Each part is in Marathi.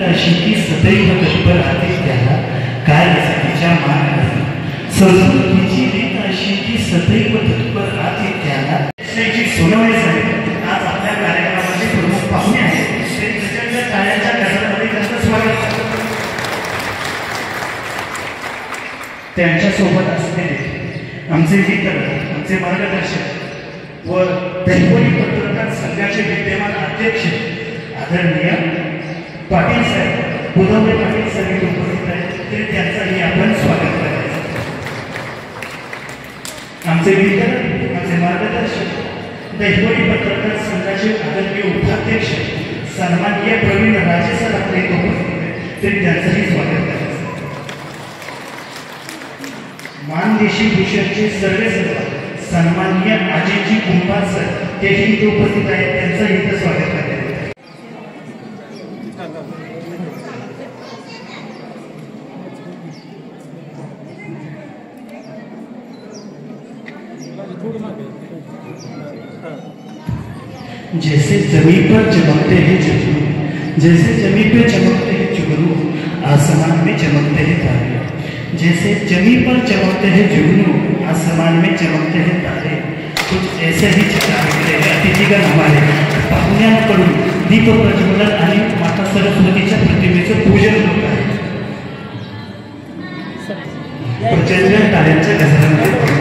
अशी की सदैव तत्पर राहते त्याला काय तिच्या मान संस्कृतीची रीत अशी की सदैव तत्पर राहते त्याला सोनवणे साहेब आज आपल्या कार्यक्रमाचे प्रमुख पाहुणे आहेत. ते प्रचंड टाळ्यांच्या गजरामध्ये त्यांचं स्वागत करतात. त्यांच्यासोबत असलेले आमचे मित्र, आमचे मार्गदर्शक व दहिवडी पत्रकार संघाचे विद्यमान अध्यक्ष आदरणीय पाटील साहेब, बुधवणे पाटील साहेब उपस्थित आहेत. तरी त्यांचंही आपण स्वागत करायचं. आमचे मित्र, आमचे मार्गदर्शक दहिवडी पत्रकार संघाचे आदरणीय उपाध्यक्ष सन्माननीय प्रवीण राजे सर आपले उपस्थित आहेत. तरी त्यांचंही स्वागत करायचं. मानदेशी भूषणचे सर्वे सन्माननीय अजयजी कुंभार सर तेही इथे उपस्थित आहेत. त्यांचं इथं स्वागत करण्यात येतं. जैसे जमीन पर चमकते हैं जुगनू, जैसे जमीन पर चमकते हैं जुगनू, आसमान में चमकते हैं तारे. जैसे जमीन पर चमकते हैं जुगनू, आसमान में चमकते हैं तारे. कुछ ऐसे ही चित्र अतिथीगण हमारे पाहुण्यांकडून दीप प्रज्वलन आणि माता सरस्वतीच्या प्रतिमेचं पूजन होत आहे. प्रचंड टाळ्यांच्या गजरामध्ये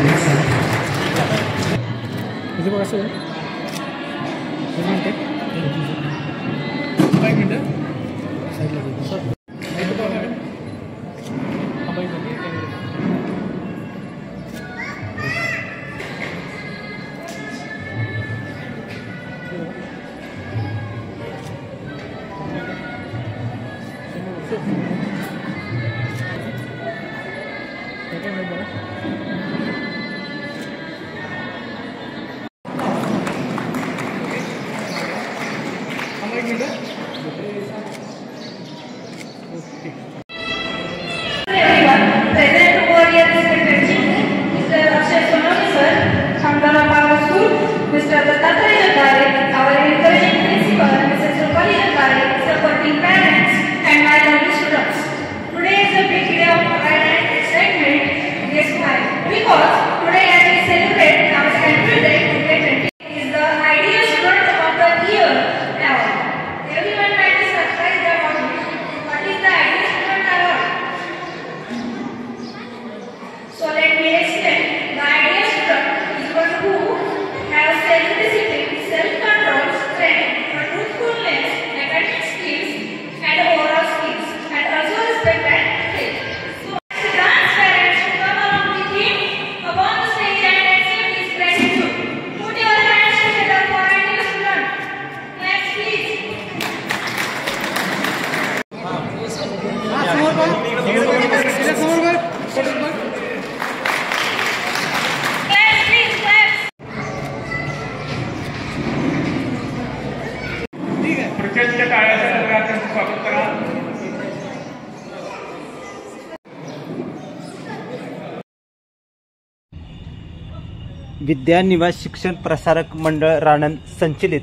विद्या निवास शिक्षण प्रसारक मंडळ राणंद संचलित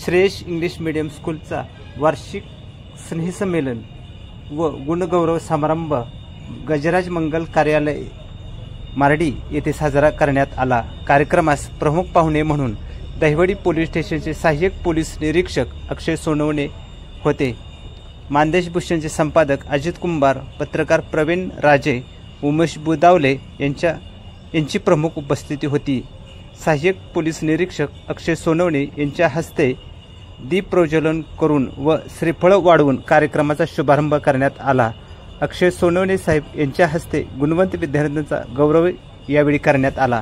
श्रेयश इंग्लिश मीडियम स्कूलचा वार्षिक स्नेहसंमेलन व गुणगौरव समारंभ गजराज मंगल कार्यालय मार्डी येथे साजरा करण्यात आला. कार्यक्रमास प्रमुख पाहुणे म्हणून दहिवडी पोलीस स्टेशनचे सहाय्यक पोलीस निरीक्षक अक्षय सोनवणे होते. मानदेश भूषणचे संपादक अजित कुंभार, पत्रकार प्रवीण राजे, उमेश बुदावले यांची प्रमुख उपस्थिती होती. सहाय्यक पोलीस निरीक्षक अक्षय सोनवणे यांच्या हस्ते दीप प्रज्वलन करून व श्रीफळ वाढवून कार्यक्रमाचा शुभारंभ करण्यात आला. अक्षय सोनवणे साहेब यांच्या हस्ते गुणवंत विद्यार्थ्यांचा गौरव यावेळी करण्यात आला.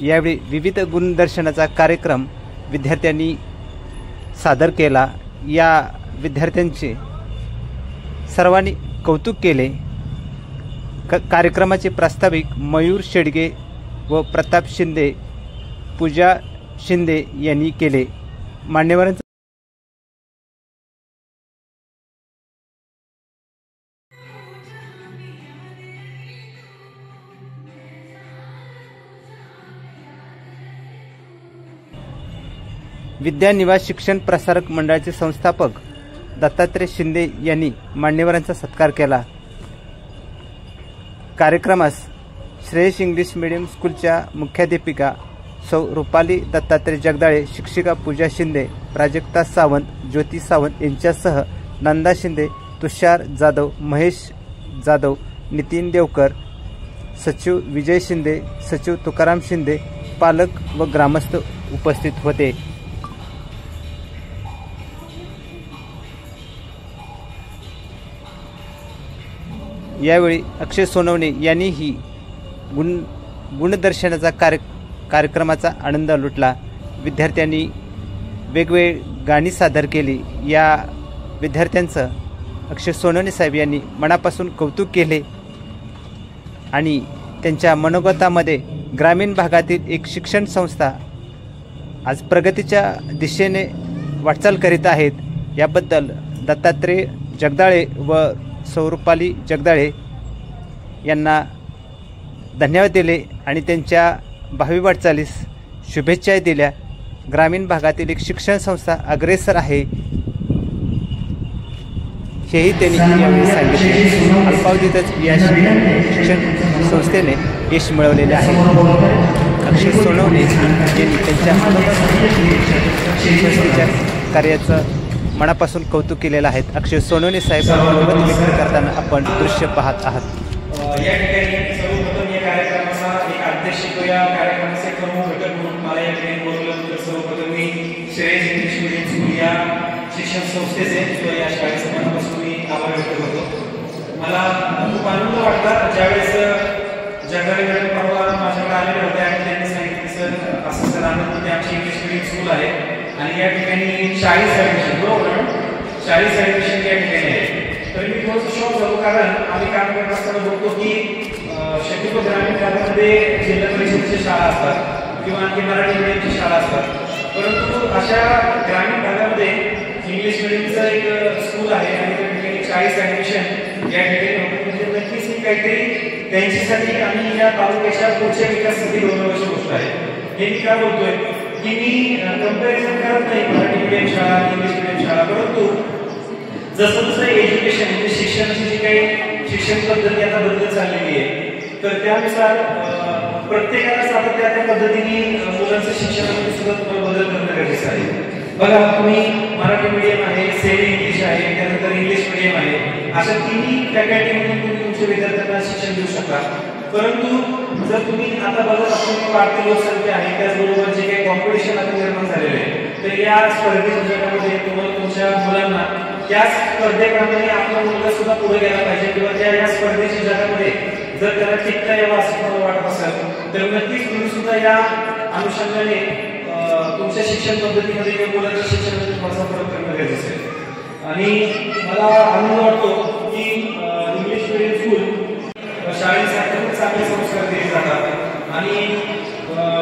यावेळी विविध गुणदर्शनाचा कार्यक्रम विद्यार्थ्यांनी सादर केला. या विद्यार्थ्यांचे सर्वांनी कौतुक केले. कार्यक्रमाचे प्रास्ताविक मयूर शेडगे व प्रताप शिंदे, पूजा शिंदे यांनी केले. मान्यवरांचा विद्या निवास शिक्षण प्रसारक मंडळाचे संस्थापक दत्तात्रय शिंदे यांनी मान्यवरांचा सत्कार केला। कार्यक्रमास श्रेयश इंग्लिश मीडियम स्कूलच्या मुख्याध्यापिका सौ रुपाली दत्तात्रय जगदाळे, शिक्षिका पूजा शिंदे, प्राजक्ता सावंत, ज्योती सावंत यांच्यासह नंदा शिंदे, तुषार जाधव, महेश जाधव, नितीन देवकर, सचिव विजय शिंदे, सचिव तुकाराम शिंदे, पालक व ग्रामस्थ उपस्थित होते। यावेळी अक्षय सोनवणे यांनीही गुणदर्शनाचा कार्यक्रमाचा आनंद लुटला। विद्यार्थ्यांनी वेगवेगळी गाणी सादर केली। या विद्यार्थ्यांचं अक्षय सोनवणे साहेब यांनी मनापासून कौतुक केले आणि त्यांच्या मनोगतामध्ये ग्रामीण भागातील एक शिक्षण संस्था आज प्रगतीच्या दिशेने वाटचाल करीत आहेत याबद्दल दत्तात्रय जगदाळे व सौरुपाली जगदाळे यांना धन्यवाद दिले आणि त्यांच्या भावी वाटचालीस शुभेच्छा दिल्या। ग्रामीण भागातील एक शिक्षण संस्था अग्रेसर आहे हेही त्यांनी यावेळी सांगितले। अल्पावधीतच या शिक्षण संस्थेने यश मिळवलेले आहे। अक्षय सोनवणे यांनी त्यांच्या संस्थेच्या कार्याचं मनापासून कौतुक केलेलं आहे। अक्षय सोनवणे साहेब मनोगत व्यक्त करताना आपण दृश्य पाहत आहात। या ठिकाणी सर्वप्रथम या कार्यक्रमाचा एक अध्यक्ष या कार्यक्रमाचे प्रमुख घटक म्हणून मला या ठिकाणी बोलवलं तर सर्वप्रथम मी श्रेयश इंग्लिश मीडियम स्कूल या शिक्षण संस्थेचे किंवा या शाळेचे मनापासून मी आभार व्यक्त करतो। मला खूप आनंद वाटला ज्यावेळेस जगदाळे मॅडम परवा माझ्याकडे आलेले होते आणि त्यांनी सांगितलं की सर असं सर आनंदमध्ये आमची इंग्लिश मीडियम स्कूल आहे आणि या ठिकाणी 40 ॲडमिशन बरोबर 40 ॲडमिशन या ठिकाणी आहे। तर मी थोडंसं शॉक झालो कारण आम्ही काम करत असताना बघतो की शक्यतो ग्रामीण भागामध्ये जिल्हा परिषदेच्या शाळा असतात किंवा आणखी मराठी मीडियमची शाळा असतात, परंतु अशा ग्रामीण भागामध्ये इंग्लिश मीडियमचं एक स्कूल आहे आणि त्या ठिकाणी 40 ॲडमिशन या ठिकाणी होतं म्हणजे नक्कीच ही काहीतरी त्यांच्यासाठी आणि या तालुक्याच्या पुढच्या विकासासाठी गौरवाची गोष्ट आहे। हे मी का बोलतोय की मी कंपॅरिझन करत नाही मराठी मीडियम शाळा इंग्लिश मीडियम शाळा, परंतु जसं जसं एज्युकेशन म्हणजे शिक्षणाची जी काही शिक्षण पद्धती आता बदलत चाललेली आहे तर त्यानुसार प्रत्येकाला सातत्याने त्या पद्धतीने मुलांचं शिक्षणामध्ये सुद्धा बदल करणं गरजेचं आहे। बघा तुम्ही मराठी मीडियम आहे, सेमी इंग्लिश आहे, त्यानंतर इंग्लिश मीडियम आहे, अशा तिन्ही फॅकल्टीमधून तुम्ही तुमच्या विद्यार्थ्यांना शिक्षण देऊ शकता, परंतु जर तुम्ही आता बघत असलेली वाढती लोकसंख्या आहे त्याचबरोबर जे काही कॉम्पिटिशन आता निर्माण झालेलं आहे तर या स्पर्धेच्या जगामध्ये तुम्हाला तुमच्या मुलांना त्या स्पर्धेप्रमाणे आपला मुलगा सुद्धा पुढे गेला पाहिजे किंवा त्या या स्पर्धेच्या जगामध्ये जर त्याला टिकता यावं असं मला वाटत असेल तर नक्कीच तुम्ही सुद्धा या अनुषंगाने तुमच्या शिक्षण पद्धतीमध्ये किंवा मुलांच्या शिक्षणामध्ये थोडासा फरक करणं गरजेचं आहे। आणि मला आनंद वाटतो की इंग्लिश मीडियम स्कूल शाळेसाठी खूप चांगले संस्कार दिले जातात आणि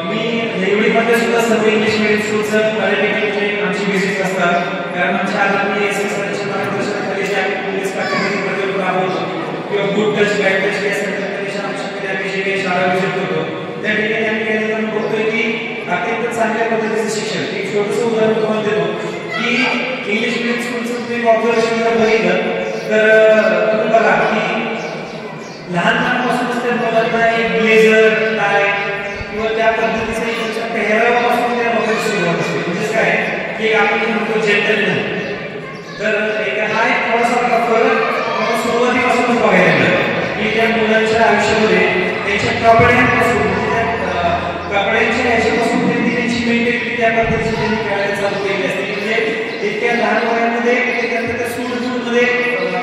मी नेहमीमध्ये सुद्धा सर्व इंग्लिश मीडियम स्कूलचं क्वालिफिकेशन आमची व्हिजिट असतात कारण आमच्या आदरणीय एसएसआरच्या मार्गदर्शनाखाली जे आम्ही पोलीस कायद्यामध्ये प्रकल्प राबवतो किंवा गुड टच बॅड टच या संकल्पनेच्या आमच्याकडे आम्ही जे काही शाळा व्हिजिट करतो त्या ठिकाणी आम्ही काही जण बघतोय की अत्यंत चांगल्या पद्धतीचं शिक्षण। एक छोटंसं उदाहरण तुम्हाला देतो की इंग्लिश मीडियम स्कूलचं तुम्ही ऑब्झर्वेशन जर बघितलं तर तुम्ही बघा की लहानपणापासूनच त्या मुलांना एक ब्लेझर टाय किंवा त्या पद्धतीचं त्यांच्या पेहरावापासून त्या लोकांची सुरुवात असते। म्हणजे काय की आपण म्हणतो जेंटलमॅन तर हा एक थोडासा फरक सुरुवातीपासूनच बघायला मिळतो की त्या मुलांच्या आयुष्यामध्ये त्यांच्या कपड्यांपासून कपड्यांच्या ह्याच्यापासून त्यांची मेंटॅलिटी त्या पद्धतीची त्यांनी खेळायला चालू केली असते। म्हणजे इतक्या लहान वयामध्ये त्या सूटमध्ये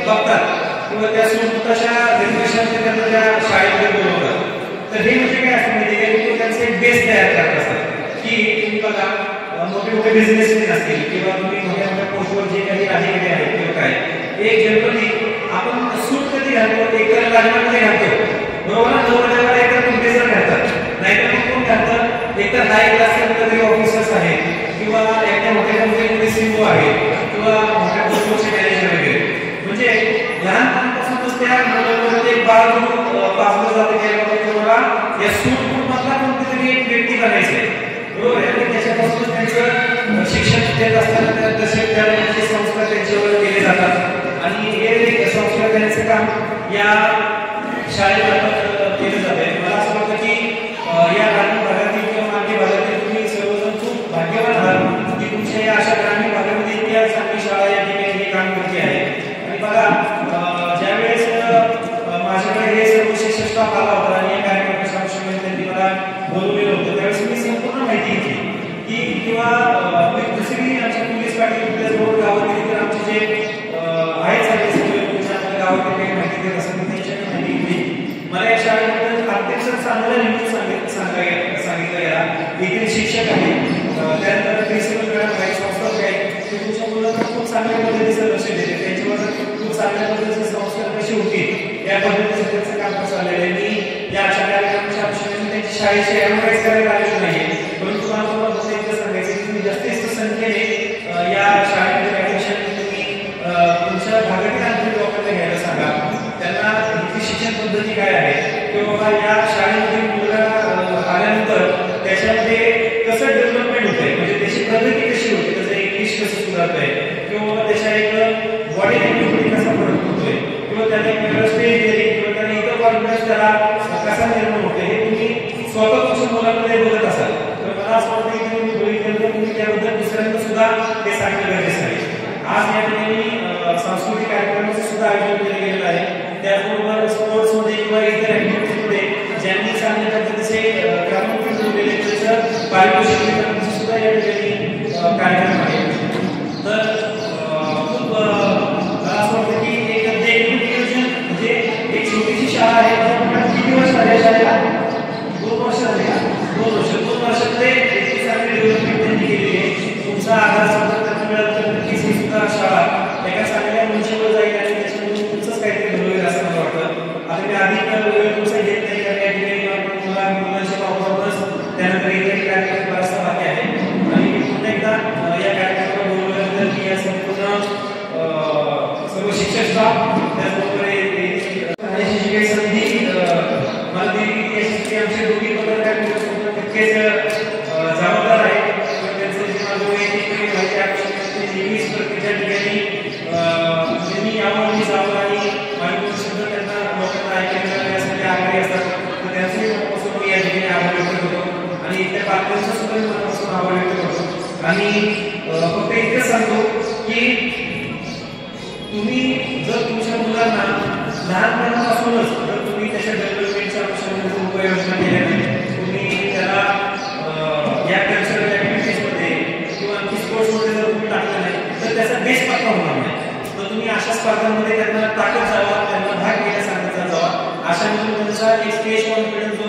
बघतात किंवा त्या सूट तशा जनरेशनमध्ये त्यांना त्या शाळेमध्ये बोलवतात तर हे म्हणजे काय असतं माहिती आहे की त्यांचे एक बेस तयार करत असतात की तुम्ही बघा मोठे मोठे बिझनेसमॅन असतील किंवा तुम्ही मोठ्या मोठ्या पोस्टवर जे काही अधिकारी आहेत किंवा काय एक जनरली आपण सूट कधी घालतो एकतर लग्नामध्ये घालतो बरोबर ना, नवरदेवाला एकतर ब्लेझर घालतात नाहीतर मग कोण घालतात एकतर हाय क्लासचे कुठेतरी ऑफिसर्स आहेत किंवा एका मोठ्या कंपनीमध्ये सीईओ आहे किंवा मोठ्या पोस्टवरचे मॅनेजर वगैरे म्हणजे लहानपणापासूनच त्या मुलांमध्ये बाळ पाजलं जातं की तुम्हाला या सूट मधला कोणतरी एक व्यक्ती बनायचं आहे बरोबर आहे। त्याच्यापासून त्यांचं शिक्षण देत असताना तसे त्यांचे संस्कार त्यांच्यावर केले जातात शाळेमार्फत केलं जात आहे. मला असं वाटतं की या ग्रामीण भागातील किंवा मागे भागातील तुम्ही सर्वजण खूप भाग्यवान आहात की तुमच्या या अशा ग्रामीण भागामध्ये इतक्या चांगली शाळा या ठिकाणी हे काम करते आहे. आणि बघा ज्यावेळेस माझ्याकडे हे सर्व शिक्षक स्टाफ आला होता आणि या कार्यक्रमाच्या अनुषंगाने त्यांनी मला बोलवलेलं होतं, त्यावेळेस मी संपूर्ण माहिती घेतली की किंवा दुसरी आमच्या पोलीस पाटील त्याचबरोबर गावातील तर आमचे जे आहेत सगळे सगळे गावातील काही माहिती देत असतात त्यांच्याकडे माहिती घेतली. मला या शाळेबद्दल अत्यंत चांगलं नेहमी सांगितलं गेला. येथील शिक्षक आहेत, त्यानंतर प्रिन्सिपल मॅडम आहेत, संस्थापक आहेत, ते तुमच्या मुलांना खूप चांगल्या पद्धतीचं लक्ष देते, त्यांच्यावर खूप चांगल्या पद्धतीचे संस्कार कसे होतील या पद्धतीचं त्यांचं काम चाललेलं आहे. मी या अशा कार्यक्रमाच्या अनुषंगाने त्यांची शाळेची ॲडव्हर्टाईज करायला आलेलो नाही, परंतु मला फक्त इतकं सांगायचं की तुम्ही जास्तीत जास्त संख्येने या शाळेमध्ये ॲडमिशन तुम्ही तुमच्या भागातील आणखी लोकांना घ्यायला सांगा, त्यांना इथली शिक्षण पद्धती काय आहे किंवा बाबा या शाळेमध्ये मुलगा आल्यानंतर त्याच्यामध्ये कसं डेव्हलपमेंट होत आहे, म्हणजे त्याची प्रगती कशी होते, त्याचं इंग्लिश कसं सुधारत आहे किंवा बाबा त्याच्या एक बॉडी लँग्वेजमध्ये कसा फरक होतोय किंवा त्याने एक वेगळं स्टेज दिली किंवा त्याने इतर कॉन्फिडन्स त्याला कसा निर्माण होते हे तुम्ही स्वतः तुमच्या मुलांमध्ये बघत असाल तर मला असं वाटतं की तुम्ही बघितलं तर तुम्ही त्याबद्दल दुसऱ्यांना सुद्धा ते सांगणं गरजेचं आहे. आज या ठिकाणी सांस्कृतिक कार्यक्रमाचं सुद्धा आयोजन केलं गेलेलं आहे. त्याचबरोबर स्पोर्ट्समध्ये किंवा इतर ऍक्टिव्हिटीजमध्ये ज्यांनी चांगल्या पद्धतीचे ग्रामीण जोडलेले त्याचं पारितोषिक देण्याचं सुद्धा या ठिकाणी कार्यक्रम आहे. तर खूप मला असं वाटतं की एक देखील नियोजन म्हणजे एक छोटीशी शाळा आहे, किती वर्ष झाली शाळेला? 2 वर्ष झाली. 2 वर्षामध्ये इतकी चांगली डेव्हलपमेंट त्यांनी केलेली आहे. तुमचा आधार समजा मिळाला तर नक्कीच ही सुद्धा शाळा एका चांगल्या उंचीवर जाईल आणि त्याच्यामध्ये तुमचंच काहीतरी घडवेल असं मला वाटतं. आता मी अधिक वेळ तुमचा घेत नाही कारण या ठिकाणी मुलांच्या वापरावरच त्यानंतर इतर कार्यक्रम बराचसा बाकी आहे आणि मी पुन्हा एकदा या कार्यक्रमाला बोलवल्याबद्दल मी या संपूर्ण सर्व शिक्षक स्टाफ त्याचबरोबर जी काही संधी मला दिली याची आमचे दोन्ही पत्रकार तितकेच जबाबदार आहे. त्यांचं जे माझं वैयक्तिक माहिती आवश्यक नेहमीच प्रत्येक ठिकाणी मी यावं मी जावं आणि माझे शब्द त्यांना लोकांना ऐकायला यासाठी आग्रही असतात तर त्यांचंही मनापासून मी या ठिकाणी आभार व्यक्त करतो आणि इथल्या पालकांचा सुद्धा मनापासून आभार व्यक्त करतो आणि फक्त इतकंच सांगतो की तुम्ही जर तुमच्या मुलांना लहानपणापासूनच जर तुम्ही त्याच्या डेव्हलपमेंटच्या अनुषंगाने उपाययोजना केल्या नाही, तुम्ही त्याला या कल्चरल ऍक्टिव्हिटीजमध्ये किंवा आणखी स्पोर्ट्समध्ये जर तुम्ही टाकलं नाही तर त्याचा बेस पक्का होणार नाही. तर तुम्ही अशा स्पर्धांमध्ये त्यांना टाकत जावा, त्यांना भाग घ्यायला सांगत जावा, अशामध्ये त्यांचा एक स्टेज कॉन्फिडन्स